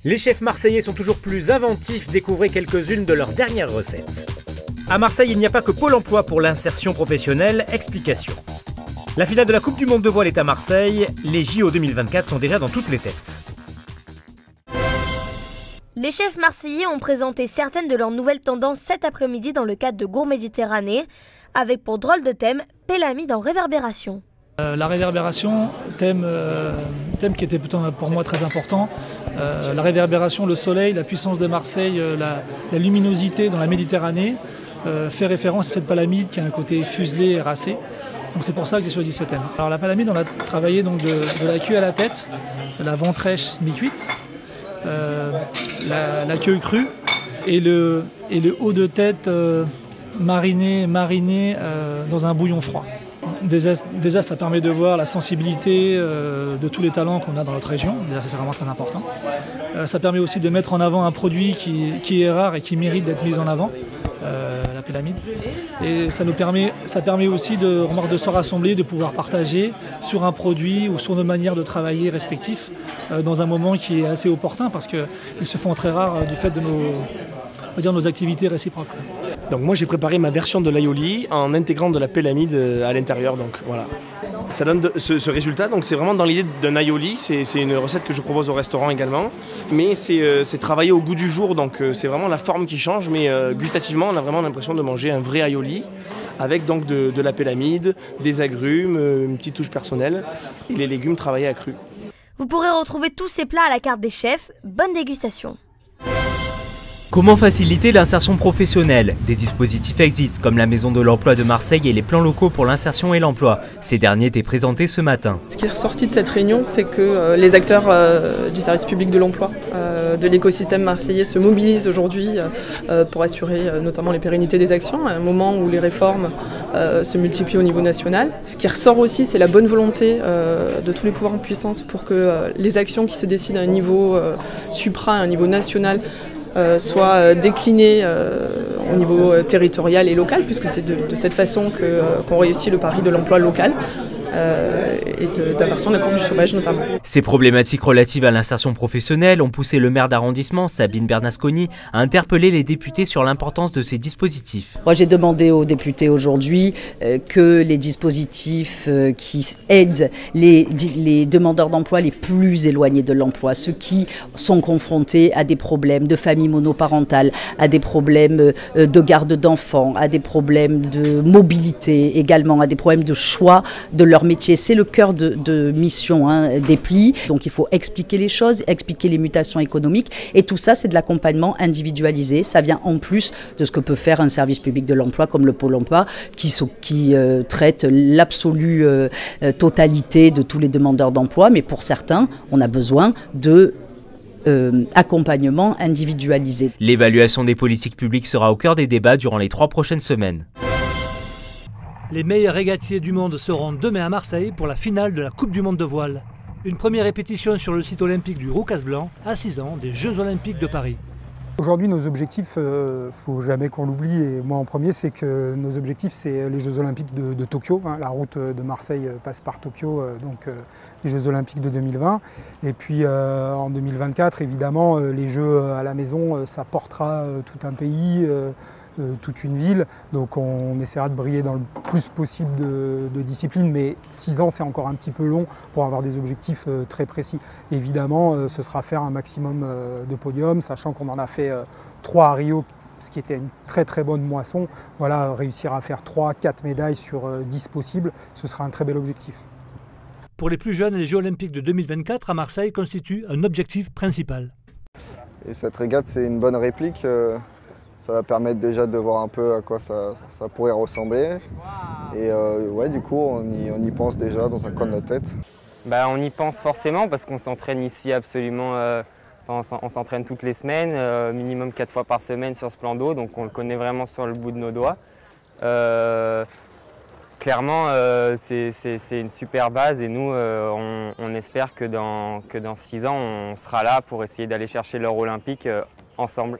Les chefs marseillais sont toujours plus inventifs, découvrez quelques-unes de leurs dernières recettes. À Marseille, il n'y a pas que Pôle emploi pour l'insertion professionnelle, explication. La finale de la Coupe du Monde de voile est à Marseille, les JO 2024 sont déjà dans toutes les têtes. Les chefs marseillais ont présenté certaines de leurs nouvelles tendances cet après-midi dans le cadre de Gourmet Méditerranée, avec pour drôle de thème, Pélamide en réverbération. La réverbération, thème qui était pour moi très important. La réverbération, le soleil, la puissance de Marseille, la luminosité dans la Méditerranée fait référence à cette palamide qui a un côté fuselé et racé. Donc c'est pour ça que j'ai choisi ce thème. Alors la palamide, on l'a travaillé donc de la queue à la tête, de la ventrèche mi-cuite, la queue crue et le haut de tête mariné dans un bouillon froid. Déjà, ça permet de voir la sensibilité de tous les talents qu'on a dans notre région. Déjà, ça, c'est vraiment très important. Ça permet aussi de mettre en avant un produit qui est rare et qui mérite d'être mis en avant, la pélamide. Et ça permet aussi de se rassembler, de pouvoir partager sur un produit ou sur nos manières de travailler respectifs dans un moment qui est assez opportun parce qu'ils se font très rares du fait de nos activités réciproques. Donc moi j'ai préparé ma version de l'aioli en intégrant de la pélamide à l'intérieur, donc voilà. Ça donne ce résultat, donc c'est vraiment dans l'idée d'un aioli, c'est une recette que je propose au restaurant également, mais c'est travaillé au goût du jour, donc c'est vraiment la forme qui change, mais gustativement on a vraiment l'impression de manger un vrai aioli, avec donc de la pélamide, des agrumes, une petite touche personnelle, et les légumes travaillés à cru. Vous pourrez retrouver tous ces plats à la carte des chefs, bonne dégustation. Comment faciliter l'insertion professionnelle? Des dispositifs existent comme la Maison de l'Emploi de Marseille et les plans locaux pour l'insertion et l'emploi. Ces derniers étaient présentés ce matin. Ce qui est ressorti de cette réunion, c'est que les acteurs du service public de l'emploi, de l'écosystème marseillais se mobilisent aujourd'hui pour assurer notamment les pérennités des actions, à un moment où les réformes se multiplient au niveau national. Ce qui ressort aussi, c'est la bonne volonté de tous les pouvoirs en puissance pour que les actions qui se décident à un niveau supra, à un niveau national, soit décliné au niveau territorial et local, puisque c'est de cette façon qu'on réussit le pari de l'emploi local et d'inversion de la courbe du chômage notamment. Ces problématiques relatives à l'insertion professionnelle ont poussé le maire d'arrondissement, Sabine Bernasconi, à interpeller les députés sur l'importance de ces dispositifs. Moi j'ai demandé aux députés aujourd'hui que les dispositifs qui aident les demandeurs d'emploi les plus éloignés de l'emploi, ceux qui sont confrontés à des problèmes de famille monoparentale, à des problèmes de garde d'enfants, à des problèmes de mobilité également, à des problèmes de choix de leur métier. C'est le cœur de mission des plis. Donc il faut expliquer les choses, expliquer les mutations économiques et tout ça c'est de l'accompagnement individualisé. Ça vient en plus de ce que peut faire un service public de l'emploi comme le Pôle emploi qui traite l'absolue totalité de tous les demandeurs d'emploi. Mais pour certains, on a besoin de accompagnement individualisé. L'évaluation des politiques publiques sera au cœur des débats durant les 3 prochaines semaines. Les meilleurs régatiers du monde seront demain à Marseille pour la finale de la Coupe du Monde de voile. Une première répétition sur le site olympique du Roucas-Blanc à 6 ans des Jeux Olympiques de Paris. Aujourd'hui, nos objectifs, il ne faut jamais qu'on l'oublie, et moi en premier, c'est que nos objectifs, c'est les Jeux Olympiques de Tokyo. La route de Marseille passe par Tokyo, donc les Jeux Olympiques de 2020. Et puis en 2024, évidemment, les Jeux à la maison, ça portera tout un pays, toute une ville. Donc on essaiera de briller dans le plus possible de disciplines, mais 6 ans, c'est encore un petit peu long pour avoir des objectifs très précis. Évidemment, ce sera faire un maximum de podiums, sachant qu'on en a fait 3 à Rio, ce qui était une très très bonne moisson. Voilà, réussir à faire 3-4 médailles sur 10 possibles, ce sera un très bel objectif. Pour les plus jeunes, les Jeux Olympiques de 2024 à Marseille constituent un objectif principal. Et cette régate, c'est une bonne réplique. Ça va permettre déjà de voir un peu à quoi ça pourrait ressembler. Et ouais, du coup, on y pense déjà dans un coin de notre tête. On y pense forcément parce qu'on s'entraîne ici absolument, on s'entraîne toutes les semaines, minimum 4 fois par semaine sur ce plan d'eau, donc on le connaît vraiment sur le bout de nos doigts. Clairement, c'est une super base et nous, on espère que dans 6 ans, on sera là pour essayer d'aller chercher l'or olympique ensemble.